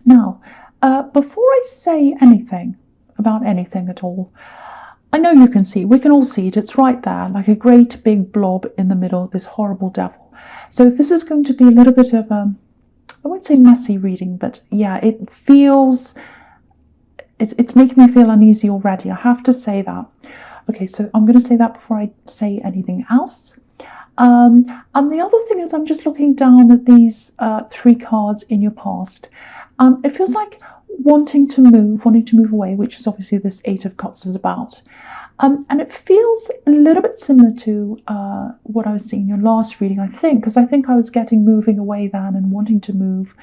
Now, before I say anything about anything at all, I know you can see, we can all see it, it's right there, like a great big blob in the middle, this horrible devil. So this is going to be a little bit of a, I won't say messy reading, but yeah, it feels, it's making me feel uneasy already, I have to say that. Okay, so I'm going to say that before I say anything else. And the other thing is I'm just looking down at these 3 cards in your past. It feels like wanting to move away, which is obviously this 8 of Cups is about. And it feels a little bit similar to what I was seeing in your last reading, I think, because I think I was getting moving away then and wanting to move.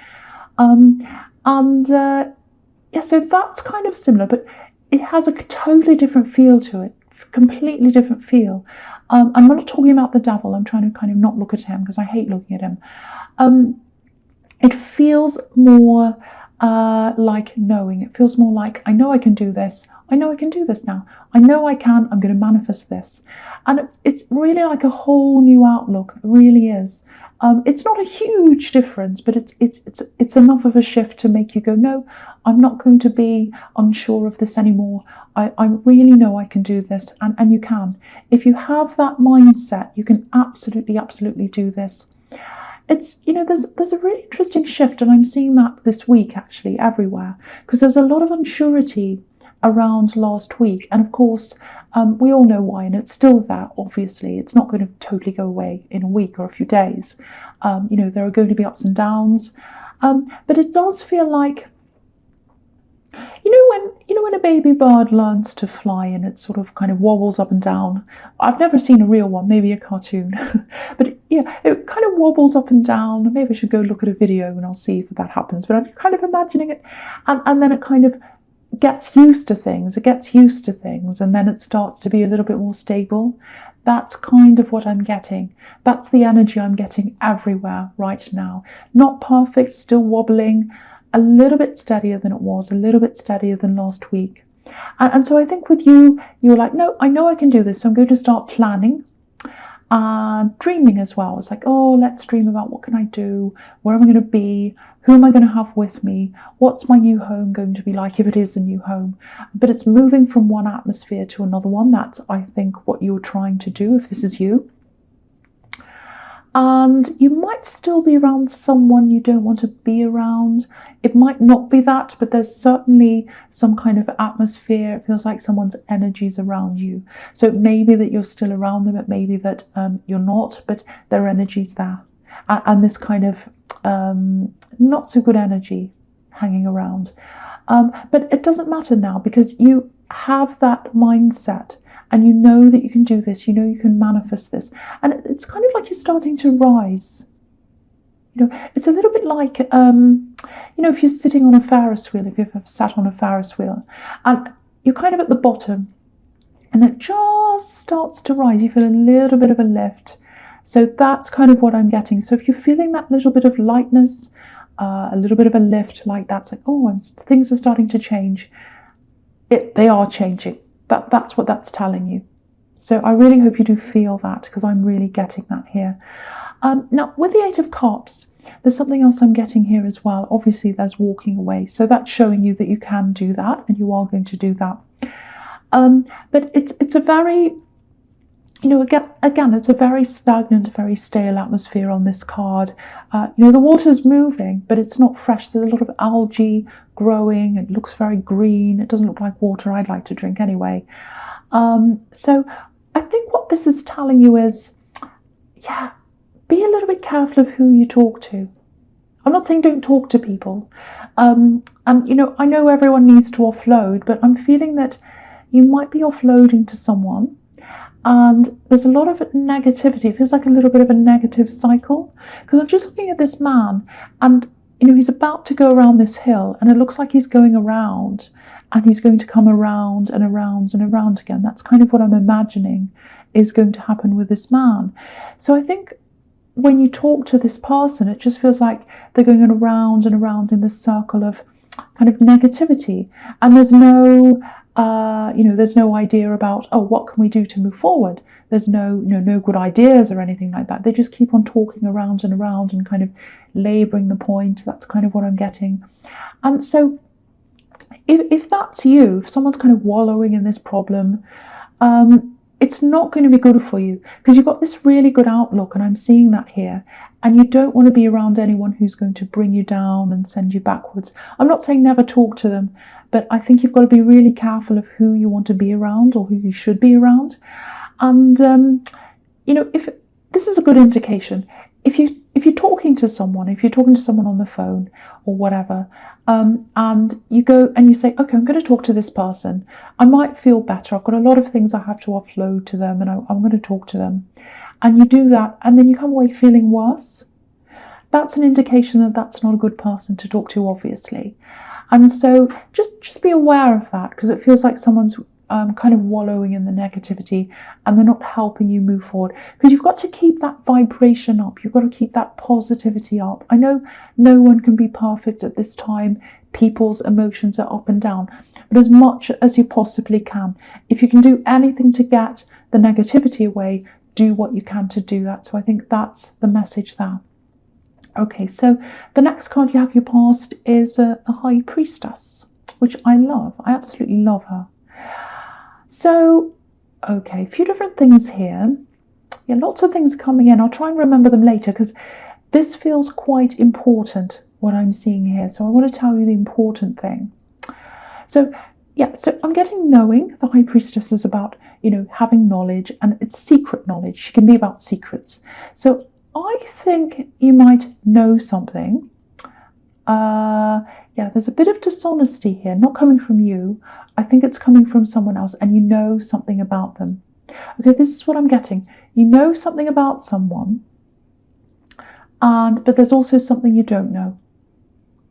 Yeah, so that's kind of similar, but it has a totally different feel to it, completely different feel. I'm not talking about the devil. I'm trying to kind of not look at him because I hate looking at him. It feels more like knowing. It feels more like, I know I can do this. I know I can do this now. I know I can. I'm going to manifest this. And it's really like a whole new outlook. It really is. It's not a huge difference, but it's enough of a shift to make you go, no, I'm not going to be unsure of this anymore. I really know I can do this, and you can. If you have that mindset, you can absolutely do this. It's, there's a really interesting shift, and I'm seeing that this week actually everywhere, because there's a lot of unsurety around last week, and of course we all know why, and it's still there. Obviously it's not going to totally go away in a week or a few days. There are going to be ups and downs, but it does feel like, when a baby bird learns to fly and it sort of kind of wobbles up and down. I've never seen a real one, maybe a cartoon, but yeah, it kind of wobbles up and down. Maybe I should go look at a video and I'll see if that happens, but I'm kind of imagining it, and then it kind of gets used to things. It gets used to things, and then it starts to be a little bit more stable. That's kind of what I'm getting. That's the energy I'm getting everywhere right now. Not perfect, still wobbling, a little bit steadier than it was, a little bit steadier than last week. And so I think with you, you're like, no, I know I can do this. So I'm going to start planning and dreaming as well. It's like, oh, let's dream about what can I do? Where am I going to be? Who am I going to have with me? What's my new home going to be like, if it is a new home? But it's moving from one atmosphere to another one. That's, I think, what you're trying to do if this is you. And you might still be around someone you don't want to be around. It might not be that, but there's certainly some kind of atmosphere. It feels like someone's energy is around you. So it may be that you're still around them. It may be that you're not, but their energy's there. And this kind of not so good energy hanging around. But it doesn't matter now, because you have that mindset. And you know that you can do this, you know you can manifest this. And it's kind of like you're starting to rise. It's a little bit like, if you're sitting on a Ferris wheel, if you've ever sat on a Ferris wheel, and you're kind of at the bottom, and it just starts to rise. You feel a little bit of a lift. So that's kind of what I'm getting. So if you're feeling that little bit of lightness, a little bit of a lift like that, it's like, oh, things are starting to change. They are changing. That's what that's telling you. So I really hope you do feel that, because I'm really getting that here. Now, with the 8 of Cups, there's something else I'm getting here as well. Obviously, there's walking away. So that's showing you that you can do that, and you are going to do that. But it's a very, again, it's a very stagnant, very stale atmosphere on this card. The water's moving, but it's not fresh. There's a lot of algae growing. It looks very green. It doesn't look like water I'd like to drink anyway. So I think what this is telling you is, yeah, be a little bit careful of who you talk to. I'm not saying don't talk to people. And, I know everyone needs to offload, but I'm feeling that you might be offloading to someone, and there's a lot of negativity. It feels like a little bit of a negative cycle, because I'm just looking at this man, and he's about to go around this hill, and it looks like he's going around, and he's going to come around and around and around again. That's kind of what I'm imagining is going to happen with this man. So I think when you talk to this person, it just feels like they're going around and around in this circle of kind of negativity, and there's no There's no idea about, oh, what can we do to move forward? There's no good ideas or anything like that. They just keep on talking around and around and kind of labouring the point. That's kind of what I'm getting. And so if that's you, if someone's kind of wallowing in this problem, it's not going to be good for you, because you've got this really good outlook, and I'm seeing that here. And you don't want to be around anyone who's going to bring you down and send you backwards. I'm not saying never talk to them, but I think you've got to be really careful of who you want to be around or who you should be around. And if this is a good indication, if you're talking to someone, on the phone or whatever, and you go and you say, okay, I'm going to talk to this person. I might feel better. I've got a lot of things I have to offload to them, and I'm going to talk to them. And you do that, and then you come away feeling worse. That's an indication that that's not a good person to talk to, obviously. And so just be aware of that, because it feels like someone's kind of wallowing in the negativity, and they're not helping you move forward. Because you've got to keep that vibration up. You've got to keep that positivity up. I know no one can be perfect at this time. People's emotions are up and down. But as much as you possibly can, if you can do anything to get the negativity away, do what you can to do that. So I think that's the message there. Okay, so the next card you have your past is the High Priestess, which I love. I absolutely love her. So, okay, a few different things here. Yeah, lots of things coming in. I'll try and remember them later, because this feels quite important, what I'm seeing here. So I want to tell you the important thing. So, yeah, so I'm getting knowing. The High Priestess is about, having knowledge, and it's secret knowledge. She can be about secrets. So I think you might know something. Yeah, there's a bit of dishonesty here, not coming from you. I think it's coming from someone else, and you know something about them. Okay, this is what I'm getting. You know something about someone, but there's also something you don't know.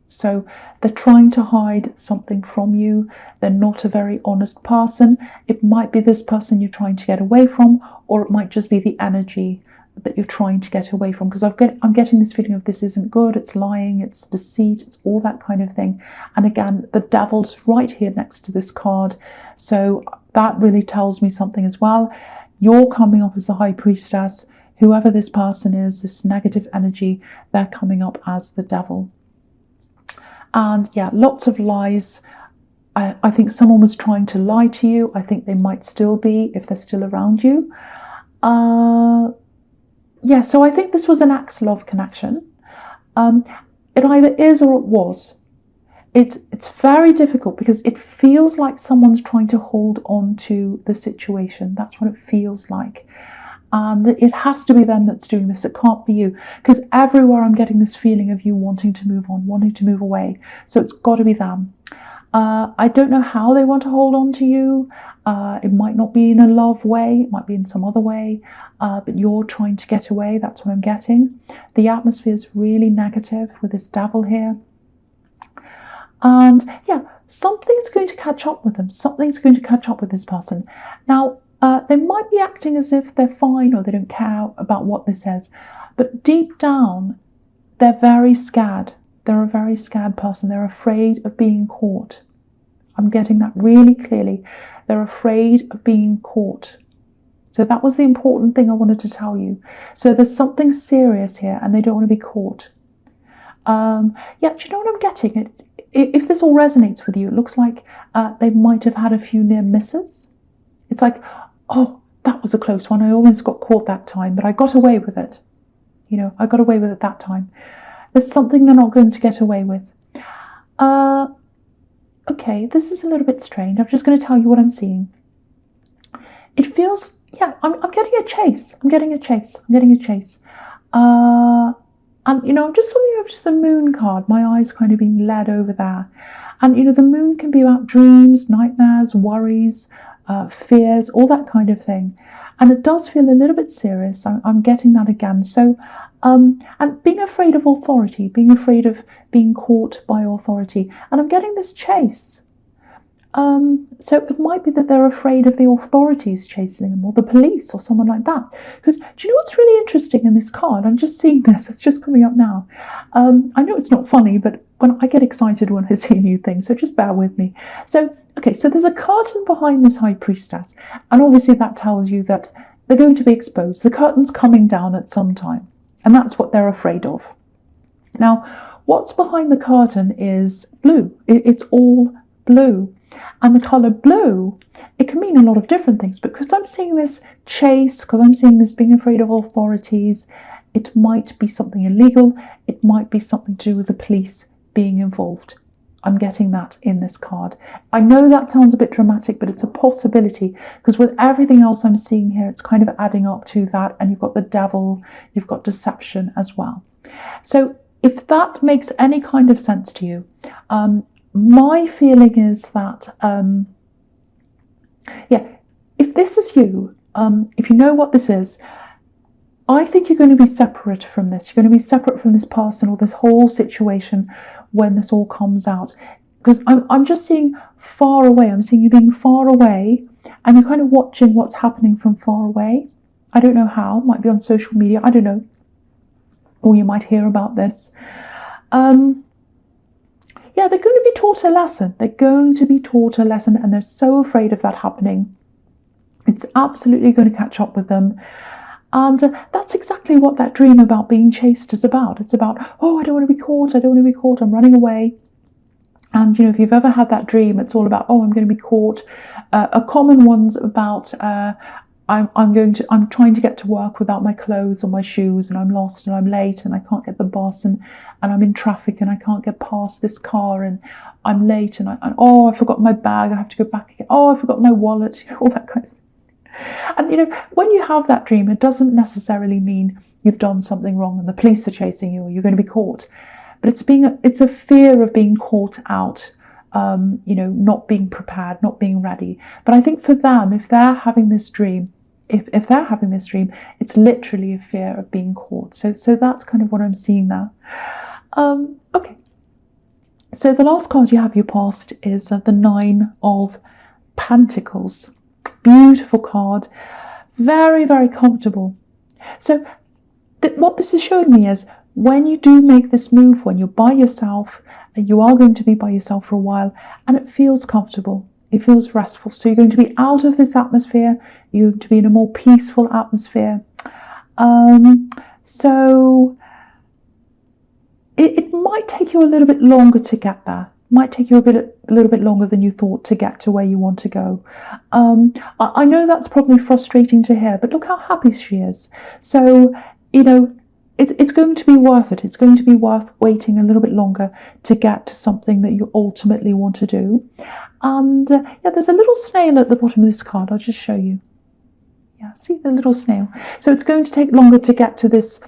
So they're trying to hide something from you. They're not a very honest person. It might be this person you're trying to get away from, or it might just be the energy that you're trying to get away from. Because I'm getting this feeling of this isn't good, it's lying, it's deceit, it's all that kind of thing. And again, the devil's right here next to this card. So that really tells me something as well. You're coming up as the High Priestess. Whoever this person is, this negative energy, they're coming up as the devil. And yeah, lots of lies. I think someone was trying to lie to you. I think they might still be, if they're still around you. Yeah, so I think this was an ex-love connection. It either is or it was. It's very difficult, because it feels like someone's trying to hold on to the situation. That's what it feels like. And it has to be them that's doing this. It can't be you, because everywhere I'm getting this feeling of you wanting to move on, wanting to move away. So it's got to be them. I don't know how they want to hold on to you. It might not be in a love way. It might be in some other way. But you're trying to get away. That's what I'm getting. The atmosphere is really negative with this devil here. And yeah, something's going to catch up with them. Something's going to catch up with this person. Now, they might be acting as if they're fine, or they don't care about what this says. But deep down, they're very scared. They're a very scared person. They're afraid of being caught. I'm getting that really clearly. They're afraid of being caught. So that was the important thing I wanted to tell you. So there's something serious here, and they don't want to be caught. Yeah, do you know what I'm getting? If this all resonates with you, it looks like they might have had a few near misses. It's like, oh, that was a close one. I almost got caught that time, but I got away with it. I got away with it that time. There's something they're not going to get away with. Okay, this is a little bit strange. I'm just going to tell you what I'm seeing. It feels, yeah, I'm getting a chase. I'm getting a chase. And, I'm just looking over to the moon card. My eyes kind of being led over there. And, the moon can be about dreams, nightmares, worries, fears, all that kind of thing. And it does feel a little bit serious. I'm getting that again. So, and being afraid of authority, being afraid of being caught by authority. And I'm getting this chase. So it might be that they're afraid of the authorities chasing them, or the police, or someone like that. Because do you know what's really interesting in this card? I'm just seeing this. It's just coming up now. I know it's not funny, but when I get excited when I see new things, so just bear with me. So, okay, so there's a curtain behind this High Priestess, and obviously that tells you that they're going to be exposed. The curtain's coming down at some time, and that's what they're afraid of. Now, what's behind the curtain is blue. It's all blue. And the colour blue, it can mean a lot of different things, but because I'm seeing this chase, because I'm seeing this being afraid of authorities, it might be something illegal, it might be something to do with the police being involved. I'm getting that in this card. I know that sounds a bit dramatic, but it's a possibility, because with everything else I'm seeing here, it's kind of adding up to that, and you've got the devil, you've got deception as well. So if that makes any kind of sense to you, my feeling is that, if this is you, if you know what this is, I think you're going to be separate from this. You're going to be separate from this person or this whole situation when this all comes out. Because I'm just seeing far away. I'm seeing you being far away, and you're kind of watching what's happening from far away. I don't know how. Might be on social media. I don't know. Or you might hear about this. They're going to be taught a lesson. They're going to be taught a lesson, and they're so afraid of that happening. It's absolutely going to catch up with them. And that's exactly what that dream about being chased is about. It's about, oh, I don't want to be caught. I don't want to be caught. I'm running away. And, if you've ever had that dream, it's all about, oh, I'm going to be caught. A common one's about, I'm trying to get to work without my clothes or my shoes, and I'm lost and I'm late and I can't get the bus, and I'm in traffic and I can't get past this car, and I'm late, and I forgot my bag, I have to go back again. Oh, I forgot my wallet, all that kind of thing. And when you have that dream, it doesn't necessarily mean you've done something wrong and the police are chasing you or you're going to be caught. But it's a fear of being caught out, not being prepared, not being ready. But I think for them, if they're having this dream, if they're having this dream, it's literally a fear of being caught. So that's kind of what I'm seeing there. Okay. So the last card you have your past is the Nine of Pentacles. Beautiful card. Very, very comfortable. So what this is showing me is when you do make this move, when you're by yourself, and you are going to be by yourself for a while, and it feels comfortable. It feels restful. So you're going to be out of this atmosphere. You're going to be in a more peaceful atmosphere. So it might take you a little bit longer to get there. It might take you a little bit longer than you thought to get to where you want to go. I know that's probably frustrating to hear, but look how happy she is. So, it's going to be worth it. It's going to be worth waiting a little bit longer to get to something that you ultimately want to do. And there's a little snail at the bottom of this card. I'll just show you. Yeah, see the little snail. So it's going to take longer to get to this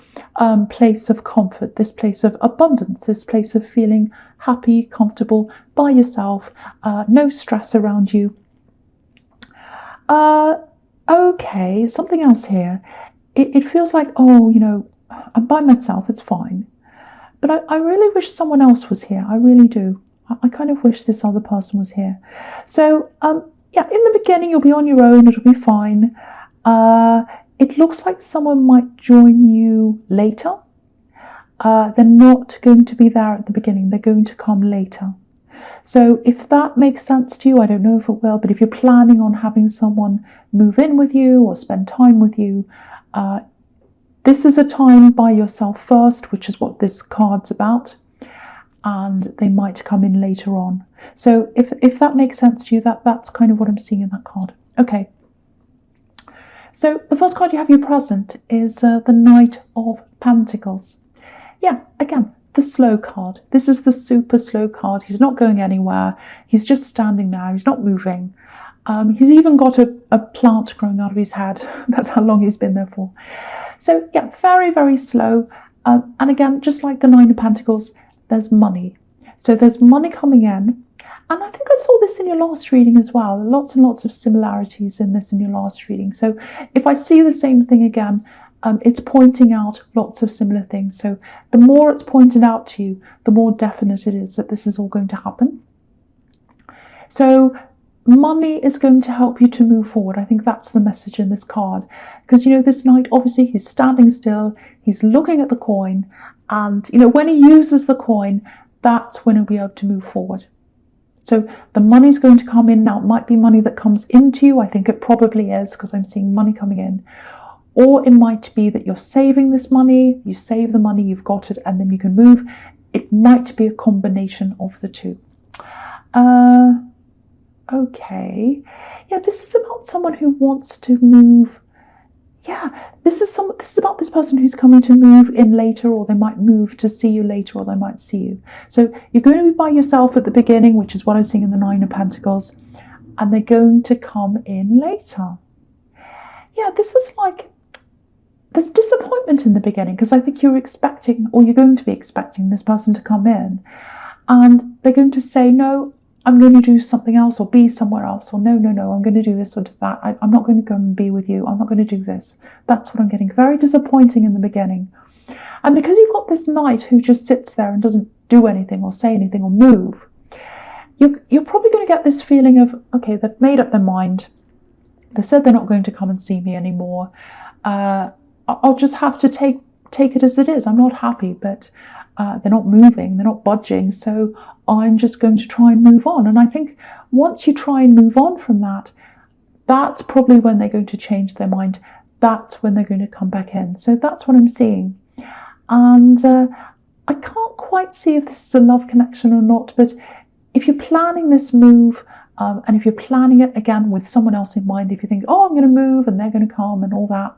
place of comfort, this place of abundance, this place of feeling happy, comfortable by yourself, no stress around you. Okay, something else here. It feels like, I'm by myself, it's fine. But I really wish someone else was here. I really do. I kind of wish this other person was here. So, in the beginning, you'll be on your own. It'll be fine. It looks like someone might join you later. They're not going to be there at the beginning. They're going to come later. So if that makes sense to you, I don't know if it will, but if you're planning on having someone move in with you or spend time with you, this is a time by yourself first, which is what this card's about, and they might come in later on. So if that makes sense to you, that's kind of what I'm seeing in that card. Okay. So the first card you have your present is the Knight of Pentacles. Yeah, again, the slow card. This is the super slow card. He's not going anywhere. He's just standing there. He's not moving. He's even got a plant growing out of his head. That's how long he's been there for. So yeah, very, very slow. And again, just like the Nine of Pentacles, there's money. So there's money coming in. And I think I saw this in your last reading as well. Lots and lots of similarities in this in your last reading. So if I see the same thing again, it's pointing out lots of similar things. So the more it's pointed out to you, the more definite it is that this is all going to happen. So money is going to help you to move forward. I think that's the message in this card. Because, this knight, obviously, he's standing still. He's looking at the coin. And, when he uses the coin, that's when you'll be able to move forward. So the money's going to come in now. It might be money that comes into you. I think it probably is, because I'm seeing money coming in. Or it might be that you're saving this money, you save the money, you've got it, and then you can move. It might be a combination of the two. Okay. Yeah, this is about someone who wants to move. Yeah, this is about this person who's coming to move in later, or they might move to see you later, or they might see you. So you're going to be by yourself at the beginning, which is what I was seeing in the Nine of Pentacles, and they're going to come in later. Yeah, this is like, there's disappointment in the beginning, because I think you're expecting, or you're going to be expecting this person to come in, and they're going to say, no, I'm going to do something else, or be somewhere else, or no, I'm going to do this or do that. I'm not going to go and be with you. I'm not going to do this. That's what I'm getting. Very disappointing in the beginning. And because you've got this knight who just sits there and doesn't do anything or say anything or move, you're probably going to get this feeling of, okay, they've made up their mind. They said they're not going to come and see me anymore. I'll just have to take it as it is. I'm not happy, but they're not moving, they're not budging, so I'm just going to try and move on. And I think once you try and move on from that, that's probably when they're going to change their mind. That's when they're going to come back in. So that's what I'm seeing. And I can't quite see if this is a love connection or not, but if you're planning this move, and if you're planning it again with someone else in mind, if you think, oh, I'm going to move and they're going to come and all that,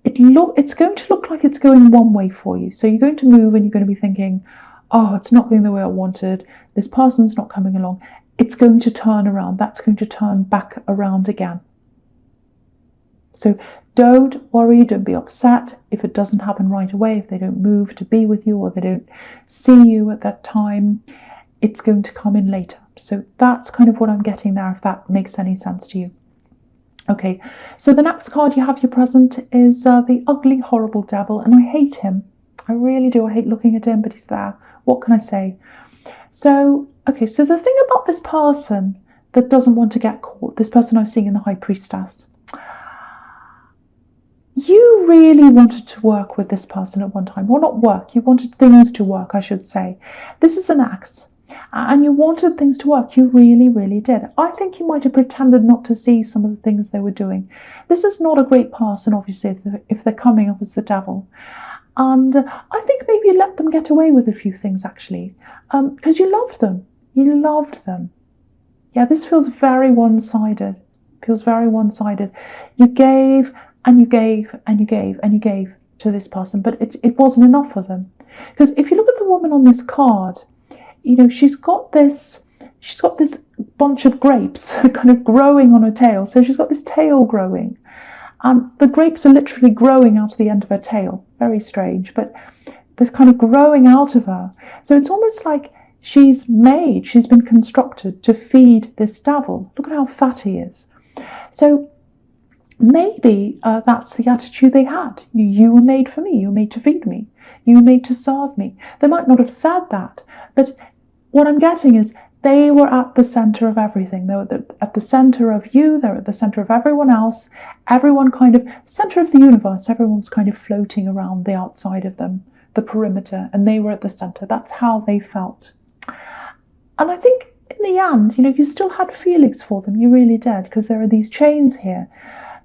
it's going to look like it's going one way for you. So you're going to move and you're going to be thinking, oh, it's not going the way I wanted. This person's not coming along. It's going to turn around. That's going to turn back around again. So don't worry, don't be upset if it doesn't happen right away, if they don't move to be with you or they don't see you at that time. It's going to come in later. So that's kind of what I'm getting there, if that makes any sense to you. Okay, so the next card you have your present is the ugly, horrible devil, and I hate him. I really do. I hate looking at him, but he's there. What can I say? So, okay, so the thing about this person that doesn't want to get caught, this person I'm seeing in the High Priestess, you really wanted to work with this person at one time. Well, not work. You wanted things to work, I should say. This is an Axe. And you wanted things to work. You really, really did. I think you might have pretended not to see some of the things they were doing. This is not a great person, obviously, if they're coming up as the devil. And I think maybe you let them get away with a few things, actually, because you loved them. You loved them. Yeah, this feels very one-sided. Feels very one-sided. You gave and you gave and you gave and you gave to this person, but it wasn't enough for them. Because if you look at the woman on this card, you know, she's got this bunch of grapes kind of growing on her tail. So she's got this tail growing. And the grapes are literally growing out of the end of her tail. Very strange, but they're kind of growing out of her. So it's almost like she's been constructed to feed this devil. Look at how fat he is. So maybe that's the attitude they had. You were made for me. You were made to feed me. You were made to serve me. They might not have said that, but what I'm getting is they were at the center of everything. They were at the center of you. They're at the center of everyone else. Everyone kind of, center of the universe. Everyone's kind of floating around the outside of them, the perimeter, and they were at the center. That's how they felt. And I think in the end, you know, you still had feelings for them. You really did, because there are these chains here.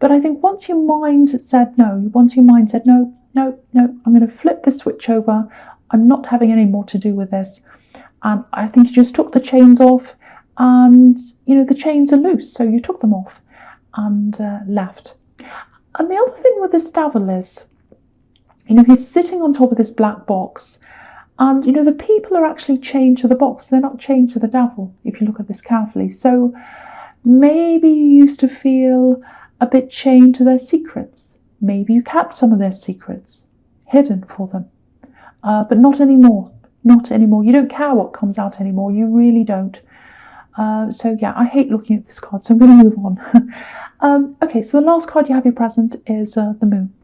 But I think once your mind said no, no, I'm going to flip this switch over. I'm not having any more to do with this. And I think you just took the chains off, and, you know, the chains are loose. So you took them off and left. And the other thing with this devil is, you know, he's sitting on top of this black box. And, you know, the people are actually chained to the box. They're not chained to the devil, if you look at this carefully. So maybe you used to feel a bit chained to their secrets. Maybe you kept some of their secrets hidden for them. But not anymore. Not anymore. You don't care what comes out anymore. You really don't. So yeah, I hate looking at this card, so I'm going to move on. Okay, so the last card you have your present is the Moon.